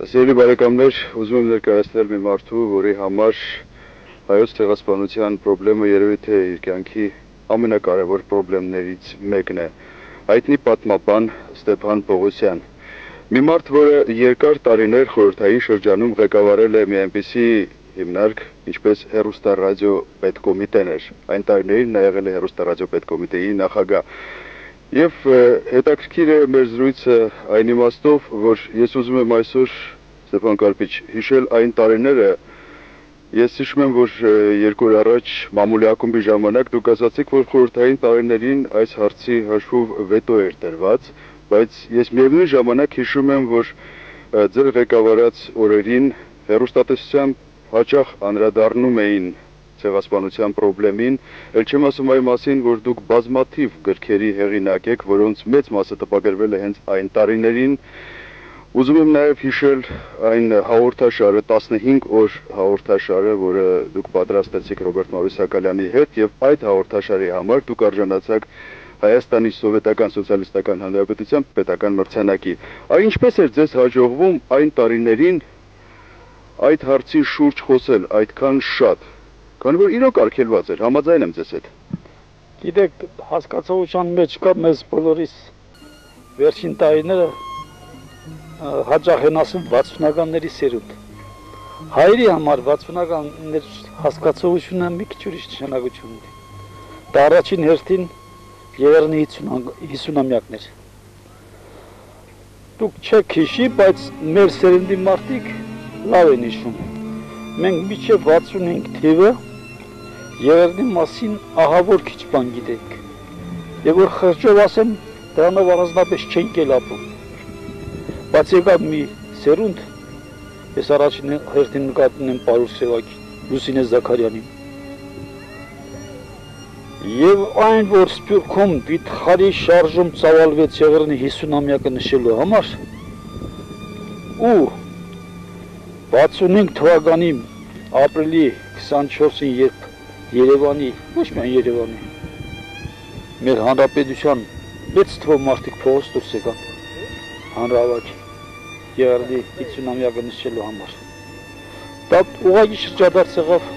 Սիրելի բարեկամներ, ուզում եմ ներկայացնել մի մարդու, որի համար հայոց ցեղասպանության խնդրումը երևի թե իր կյանքի ամենակարևոր խնդիրներից մեկն է։ Հայտնի պատմաբան Ստեփան Պողոսյան։ Մի մարդ, որը երկար տարիներ խորհրդային շրջանում ղեկավարել է մի այնպիսի հիմնարկ, ինչպես հեռուստառադիո պետկոմիտեն էր։ Այն տարիներին նա եղել է հեռուստառադիո պետկոմիտեի նախագահ։ Եվ հետաքրքիր է մեր զրույցը այն իմաստով, որ ես ուզում եմ այսօր Ստեփան Կարպիչ հիշել այն տարիները, ես հիշում եմ, որ 2 օր առաջ մամուլի ակումբի ժամանակ դուք ասացիք, որ խորհրդային տարիներին այս հարցի հաշվով վետո էր տրված, բայց ես միևնույն ժամանակ հիշում եմ, որ ձեր ղեկավարած օրերին հեռուստատեսությամբ հաճախ անդրադառնում էին ցեղասպանության խնդրին, ել չեմ ասում այն մասին, որ դուք բազմաթիվ գրքերի հեղինակ եք, որոնց մեծ մասը տպագրվել է հենց այն տարիներին։ Ուզում եմ նաև հիշել այն հաղորդաշարը, 15 օր հաղորդաշարը, որը դուք պատրաստեցիք Ռոբերտ Մարուսակալյանի հետ, եւ այդ հաղորդաշարի համար դուք արժանացաք Հայաստանի Սովետական Սոցիալիստական Հանրապետության պետական մրցանակի։ Այն ինչպես էր ձեզ հաջողվում այն տարիներին այդ հարցի շուրջ խոսել այդքան շատ, քանի որ իրոք արգելված էր, համաձայն եմ ձեզ հետ։ Գիտեք, հասկացողության մեջ կա մեզ բոլորիս վերջին տարիները հաճախ են ասում 60-ականների սերունդ։ Հայերի համար 60-ականներ հասկացողությունը մի քիչ ուրիշ նշանակություն ունի։ Դա առաջին հերթին Եղեռնի 50-ամյակներ։ Դուք չեք հիշի, բայց մեր սերնդի մարդիկ լավ են հիշում։ Մենք մինչև 65 թիվը Եղեռնի մասին ահավոր քիչ բան գիտենք։ Եվ որ խղճով ասեմ, դրանով առանձնապես չենք էլ ապրում։ Բայց եկավ մի սերունդ, ես առաջին հերթին նկատում եմ Պարուս Սևակին, Լուսինե Զաքարյանին։ Եվ այն, որ Սփյուռքում վիթխարի շարժում ծավալվեց Եղեռնի 50-ամյակը նշելու համար, ու 65 թվականի ապրիլի 24-ին, երբ Երևանի, ոչ միայն Երևանի, մեր հանրապետության մեծ թվով մարդիկ փողոց դուրս եկան հանրահավաքի Եղեռնի 50-ամյակը նշելու համար։ Դա ուղղակի շրջադարձ եղավ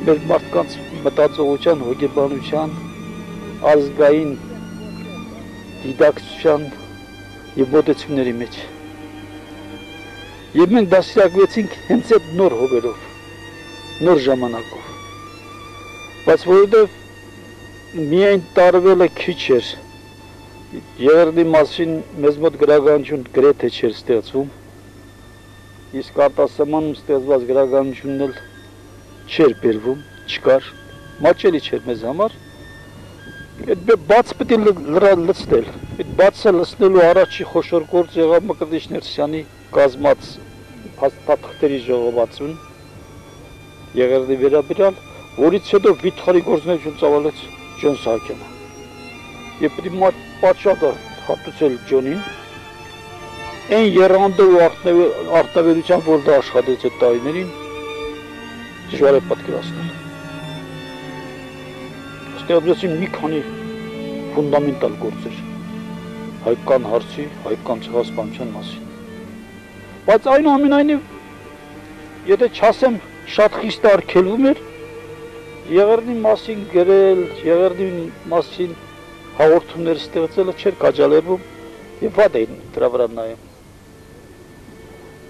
մեր մարդկանց մտածողության, հոգեբանության, ազգային դիդակտիկության եւ մոտեցումների մեջ։ Եվ մենք դասյակվեցինք հենց այդ նոր հողերով, նոր ժամանակով։ Բայց որովհետև միայն տարվելը քիչ էր, Եղեռնի մասին մեզ մոտ գրականություն գրեթե չէր ստեղծվում, իսկ արտասահմանում ստեղծված գրականությունն էլ չէր բերվում, չկար, մաչելի չէր մեզ համար։ Այդ բաց պետք է լցնել, այդ բացը լցնելու առաջի խոշոր գործ եղավ Մկրտիչ Ներսյանի կազմած փաստաթղթերի ժողովածուն Եղեռնի վերաբերյալ, որից հետո վիթխարի գործունեություն ծավալեց Ջոն Սահակյանը։ Եվ պետք է պատշաճը հատուցել Ջոնին, այն եռանդով ու արտավերությամբ, որ դա աշխատեց այդ տարիներին, դժվար է պատկերացնել։ Ստեղծվեցին մի քանի ֆունդամենտալ գործեր հայկական հարցի, հայկական ցեղասպանության մասին։ Բայց այնուամենայնիվ, եթե չասեմ շատ խիստ արգելվում էր, Եղեռնի մասին գրել, Եղեռնի մասին հաղորդումներ ստեղծելը չէր կաջալերվում եւ վատ էին դրա վրա նայում։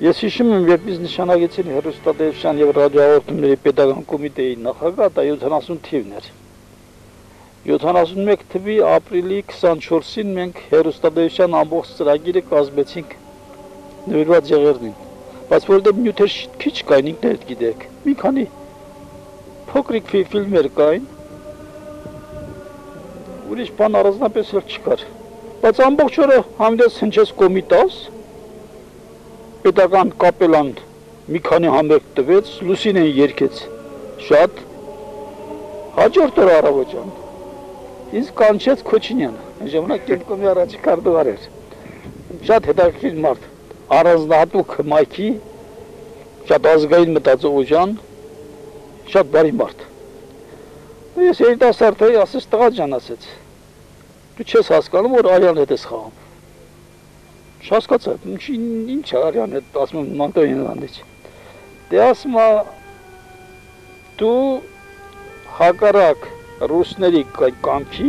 Ես հիշում եմ, երբ ինձ նշանակեցին հեռուստատեսության եւ ռադիոհաղորդումների պետական կոմիտեի նախագահ, դա 70 թիվն էր։ 71 թվի ապրիլի 24-ին մենք հեռուստատեսության ամբողջ ծրագիրը կազմեցինք նվիրված Եղեռնին։ Բայց որովհետեւ նյութեր քիչ կային, ինքներդ գիտեք, մի քանի փոքրիկ ֆիլմեր կային, ուրիշ բան առանձնապես էլ չկար։ Բայց ամբողջ օրը համդես հնչեց կոմիտաս, պետական կապելան մի քանի համերգ տվեց, Լուսինեն երգեց շատ, հաջորդ օր առավոտյան ինձ կանչեց Քոչինյանը, այն ժամանակ Կենտկոմի առաջի քարտուղար էր, շատ հետաքրքիր մարդ, առանձնահատուկ մայքի, շատ ազգային մտածողության, շատ բարի մարդ։ Ես երիտասարդ էի, ասեց տղա ջան, ասեց, դու չես հասկանում, որ Արյան հետ ես խաղում։ Չհասկացա, ինչ արյան է, ասում եմ Մանտոյին հանդիչ։ Դե ասում է դու հակառակ ռուսների կամքի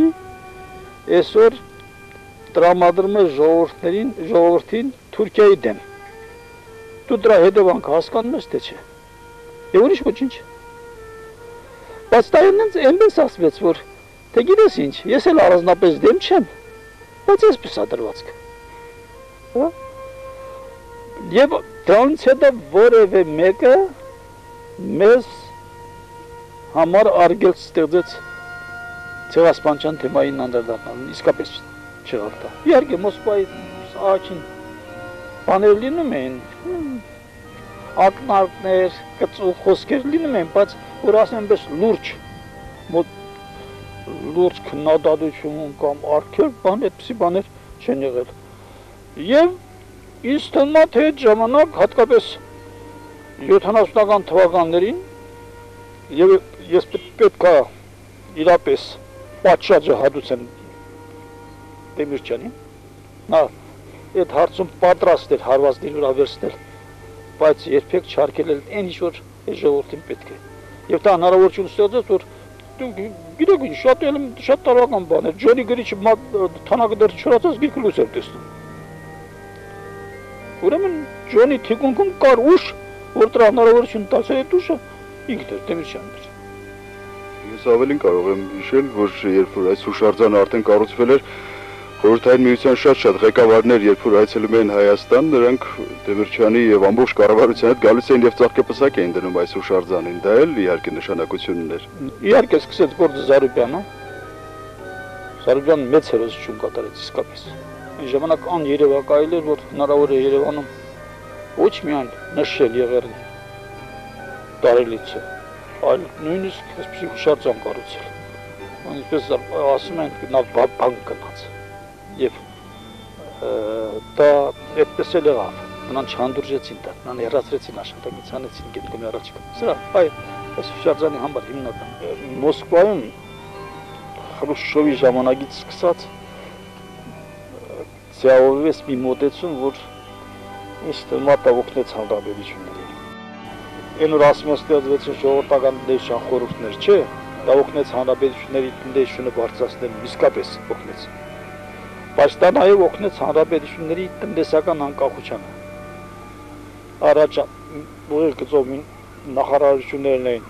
այսօր տրամադրում ես ժողովրդին Թուրքիայի դեմ։ Դու դրա հետևանքը հասկանում ես թե չէ։ Եվ ուրիշ ոչինչ։ Բայց դա այնպես ասվեց, որ թե գիտես ինչ, ես էլ առանձնապես դեմ չեմ, բայց այսպես է դրվածքը։ Հա։ Եվ դրանից հետո որևէ մեկը մեզ համար արգելք ստեղծեց ցեղասպանության թեմային անդրադառնալու, իսկապես չեղավ դա։ Իհարկե Մոսկվայի աղջին բաներ լինում էին, ակնարկներ, կծու խոսքեր լինում էին, բայց որ ասեմ պես լուրջ քննադատություն կամ արգելք բան, այդպիսի բաներ չեն եղել։ Եվ ինձ թվում է թե այդ ժամանակ հատկապես 70-ական թվականներին եւ ես պետք է իրապես պատշաճը հատուցեմ Դեմիրճյանին, նա այդ հարցում պատրաստ էր հարվածների վրա վերցնել, բայց երբեք չարկել էլ այն ինչ որ այս ժողովրդին պետք է։ Եվ դա հնարավորություն ստեղծեց, որ գիտեք ինչ, շատ տարվական բան է, Ջոնի Գրիչը թանակը դեռ չորացած գիրքը լույս էր տեսնում։ Ուրեմն Ջոնի թիկունքում կար ուժ, որ դրա հնարավորություն տալիս էր այդ ուժը ինքն էր, Դեմիրճյանն էր։ Ես ավելին կարող եմ հիշել, որ երբ որ այս հուշարձանը արդեն կառուցվել էր, Խորհրդային Միության շատ ղեկավարներ, երբ որ այցելում էին Հայաստան, նրանք Դեմիրճյանի եւ ամբողջ կառավարության հետ գալիս էին եւ ծաղկեպսակ էին դնում այս հուշարձանին, դա էլ իհարկե նշանակություն ուներ։ Իհարկե սկսեց գործը Զարուբյանը։ Զարուբյանը մեծ հերոսություն կատարեց իսկապես։ Այն ժամանակ աներևակայել էր, որ հնարավոր է Երևանում ոչ միայն նշել եղերն տարելիցը, այլ նույնիսկ այսպիսի հուշարձան կառուցել։ Այնպես ասում են նա բան կնաց։ Եվ դա այդպես էլ եղավ, նրան չհանդուրժեցին դա, նրան հեռացրեցին աշխատանքից, հանեցին գետկոմի առաջիկա։ Սրա, այս հուշարձանի համար հիմնական Մոսկվայում Խրուշչովի ժամանակից սկսած ձևավորվեց մի մոտեցում, որ ինձ թվում է դա օգնեց հանրապետություններին։ Այն որ ասում են ստեղծվեցին ժողովրդական տնտեսական խորհուրդներ, չէ, դա օգնեց հանրապետությունների տնտեսությունը բարձրացնել, իսկապես օգնեց։ Բայց դա նաև օգնեց հանրապետությունների տնտեսական անկախությանը։ Առաջ որոշ գծով նախարարություններն էին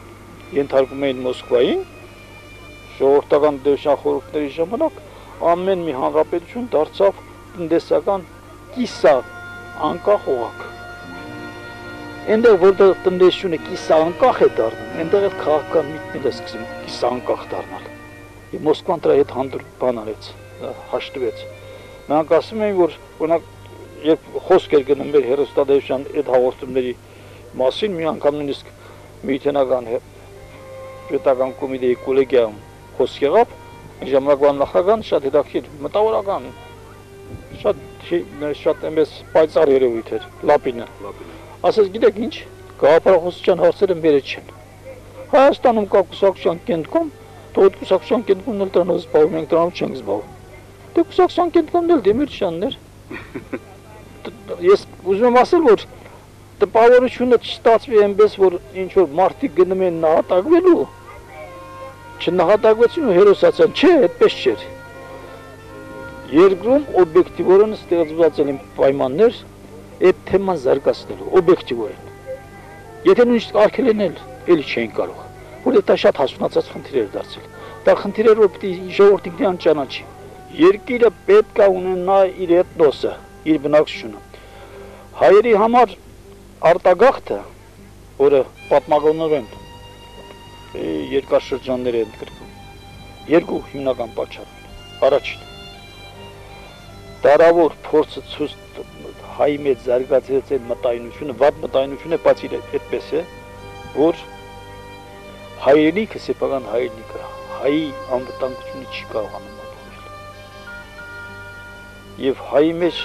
ենթարկում էին Մոսկվային, ժողովրդական տնտեսական խորհուրդների ժամանակ ամեն մի հանրապետություն դարձավ տնտեսական կիսա անկախ օղակ։ Այնտեղ որտեղ տնտեսությունը կիսա անկախ է դառնում, այնտեղ էլ քաղաքական միտքներ է սկսում կիսա անկախ դառնալ։ Եվ Մոսկվան դրա հետ հանդուրժ բան արեց, հաշտվեց։ Նրանք ասում էին, որ օրինակ երբ խոսք էր գնում մեր հեռուստատեսության այդ հաղորդումների մասին, մի անգամ նույնիսկ միութենական պետական կոմիտեի կոլեգիայում խոսք եղավ, ժամանակվա նախագահան շատ հետաքրքիր, մտավորական, շատ այնպես պայծառ երևույթ էր, Լապինը։ Ասես գիտեք ինչ, գաղափարախոսության հարցերը մերը չեն։ Հայաստանում կա կուսակցության կենտրոն, թող այդ կուսակցության կենտրոնն էլ դրանով զբաղվում, մենք դրանով չենք զբաղվում։ Դե կուսակցության կենտրոնն էլ Դեմիրճյանն էր։ Ես ուզում եմ ասել, որ տպավորությունը չստացվի այնպես, որ ինչ որ մարդիկ գնում են նահատակվելու, չնահատակվեցին ու հերոսացան, չէ, այդպես չէր։ Երկրում օբյեկտիվորեն ստեղծված են պայմաններ այդ թեման զարգացնելու, օբյեկտիվորեն։ Եթե նույնիսկ արգելեն էլի չէին կարող, որ դա շատ հասունացած խնդիր էր դարձել։ Դա խնդիր էր, որ պիտի ժողովուրդը անճանաչի։ Երկիրը պետք է ունենա իր էթնոսը, իր բնակչությունը։ Հայերի համար արտագաղթը, որը պատմականորեն երկրաշրջաններ են կրկնում, երկու հիմնական պատճառ են։ Առաջին դարավոր փորձը ցույց հայի մեջ զարգացած այդ մտայնությունը, վատ մտայնություն է, բայց այդպես է, որ հայրենիքը, սեփական հայրենիքը, հայի անվտանգությունը չի կարողանում ապահովել։ Եվ հայի մեջ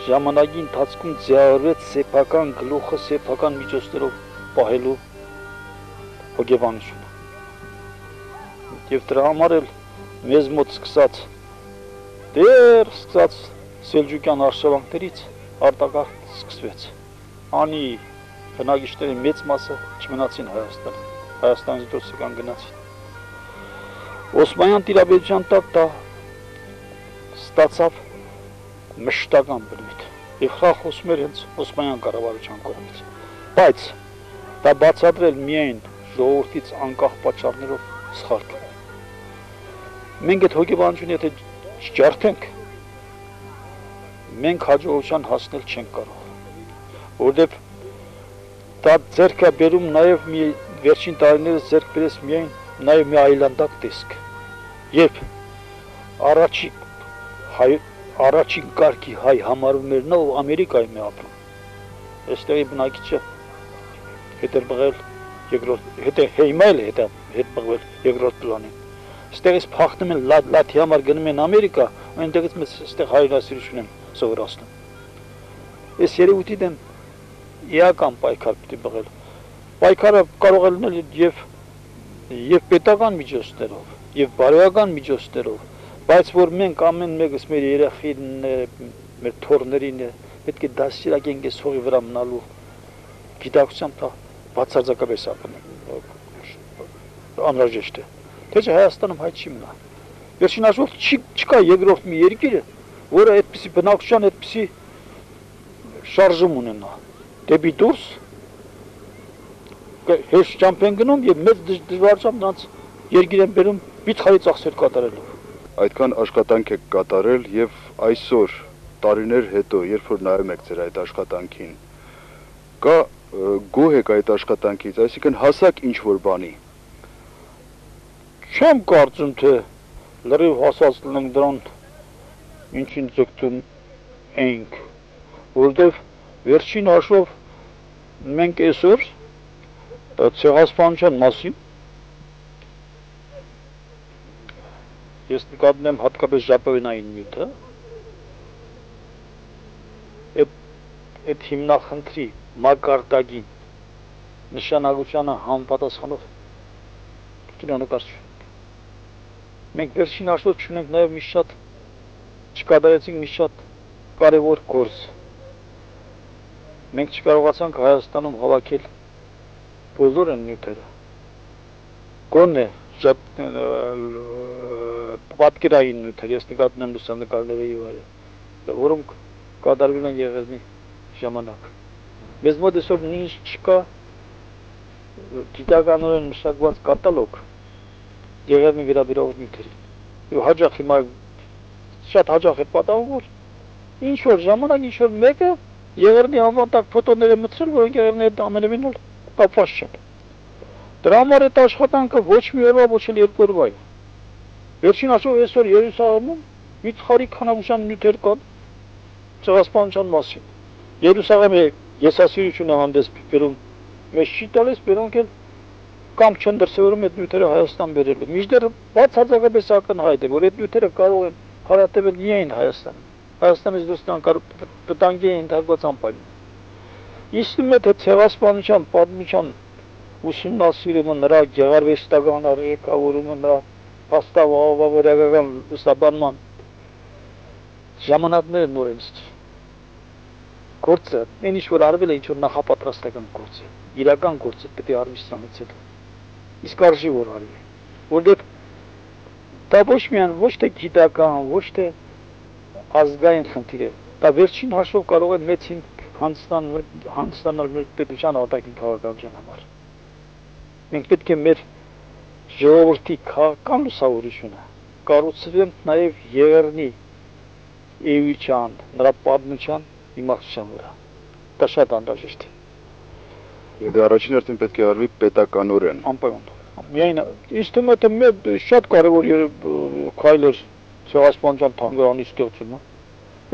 ժամանակի ընթացքում ձևավորվեց սեփական գլուխը, սեփական միջոցներով պահելու հոգեբանությունը։ Եվ դրա համար էլ մեզ մոտ սկսած Սելջուկյան արշավանքներից արտագաղթ սկսվեց։ Անի բնակիչների մեծ մասը չմնացին Հայաստան, Հայաստանից դուրս եկան գնացին։ Օսմանյան տիրապետության տակ դա ստացավ մշտական բնույթ եւ խաղ խոսում էր հենց Օսմանյան կառավարության կողմից։ Բայց դա բացատրել միայն ժողովրդից անկախ պատճառներով սխալք է։ Մենք այդ հոգեբանությունը եթե չջարդենք, մենք հաջողության հասնել չենք կարող, որովհետև դա ձեռք է բերում նաև մի վերջին տարիներս ձեռք բերեց միայն նաև մի այլանդակ տեսք, երբ առաջին կարգի հայ համարվում էր նա, ով Ամերիկայում է ապրում, այստեղի բնակիչը հետ էր բղել հետ բղվել երկրորդ պլանին, այստեղից փախնում են լաթի համար գնում են Ամերիկա, այնտեղից մեզ այստեղ հայրենասիրություն են սովորացնում։ Այս երևույթի դեմ էական պայքար պիտի բղել։ Պայքարը կարող է լինել եւ պետական միջոցներով, եւ բարոյական միջոցներով, բայց որ մենք ամեն մեկս մեր երեխիներին, մեր թոռներին պետք է դաստիարակենք այս հողի վրա մնալու գիտակցությամբ բացարձակապես անհրաժեշտ է։ Թե չէ Հայաստանում հայ չի մնա։ Վերջին հաշվով չկա երկրորդ մի երկիրը, որը այդպիսի բնակչության այդպիսի շարժում ունենա։ Դեպի դուրս հեշտ ճամփ են գնում եւ մեծ դժվարությամբ նրանց երկիր են բերում վիճխարի ծախսեր կատարելով։ Այդքան աշխատանք եք կատարել եւ այսօր տարիներ հետո, երբ որ նայում եք ձեր այդ աշխատանքին, կա գոհ եք այդ աշխատանքից, այսինքն հասակ ինչ որ բանի։ Չեմ կարծում, թե լրիվ հասած լինենք դրան ինչին ձգտում ենք, որովհետև վերջին հաշվով մենք այսօր ցեղասպանության մասին ես նկատում հատկապես ժապավենային նյութը այդ հիմնախնդրի մակարդակի նշանակությանը համապատասխանող կինոնկարչություն։ Մենք վերջին հաշվով չունենք նաև մի շատ չկատարեցինք մի շատ կարևոր գործ։ Մենք չկարողացանք Հայաստանում հավաքել բոլոր նյութերը։ Գոնե պատկերային նյութեր, ես նկատում եմ լուսանկարները եւ այլն, որոնք կատարվել են եղևնի ժամանակ։ Մեզ մոտ այսօր նույնիսկ չկա գիտականորեն մշակված կատալոգ եղևնի վերաբերող նյութերի։ Եվ հաճախ հիմա շատ հաճախ է պատահում, որ ինչ որ ժամանակ ինչ որ մեկը եղևնի անվտանգ ֆոտոներ է մտցրել, որոնք եղևնի ամենևին էլ կապված չեն։ Դրա համար այդ աշխատանքը ոչ մի օրվա, ոչ էլ երկու օրվա է։ Վերջին հաշվով այսօր Երուսաղեմում վիճխարի քանակության նյութեր կան ցեղասպանության մասին։ Երուսաղեմը եսասիրությունը հանդես բերում մեզ չի տալիս, որոնք էլ կամ չեն դրսևորում այդ նյութերը Հայաստան բերելու։ Մինչդեռ բացարձակապես ակնհայտ է, որ այդ նյութերը կարող են հարատևել միայն Հայաստան։ Հայաստանից դուրս վտանգի է ենթարկված անպայման։ Իստում է թե ցեղասպանության պատմության ուսումնասիրումը, նրա գեղարվեստական առարկավորումը, նրա փաստավավերական լուսաբանման ժամանակները նոր են ստի։ Գործը, այն ինչ որ արվել է, ինչ որ նախապատրաստական գործ է, իրական գործը պետք է արվի սրանից հետո։ Իսկ արժի որ արվի, որովհետև դա ոչ միայն ոչ թե գիտական, ոչ թե ազգային խնդիր է, դա վերջին հաշվով կարող է մեծ հանդիսանալ մեր պետության արտաքին քաղաքականության համար։ Մենք պետք է մեր ժողովրդի քաղաքական լուսավորությունը կառուցվենք նաև եղեռնի էության, նրա պատմության իմաստության վրա։ Դա շատ անհրաժեշտ է։ Եվ դա առաջին հերթին պետք է արվի պետականորեն։ Անպայման։ Միայն ինձ թվում է թե շատ կարևոր քայլ էր ցեղասպանության թանգարանի ստեղծումը։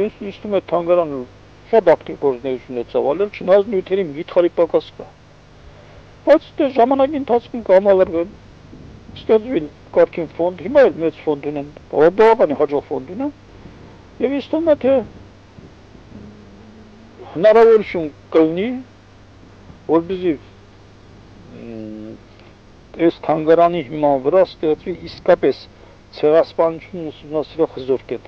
Ինձ թվում է թանգարանը շատ ակտիվ գործունեություն է ծավալել, չնայած նյութերի վիճխարի պակաս կա։ Բայց դե ժամանակի ընթացքում կհամալրվեն, ստեղծվին կարգին ֆոնդ, հիմա էլ մեծ ֆոնդ ունեն, բավական հաջող ֆոնդ ունեն, եւ ինձ թվում է թե հնարավորություն կլինի, որպեսզի այս թանգարանի հիման վրա ստեղծվի իսկապես ցեղասպանությունն ուսումնասիրող հզոր կետ։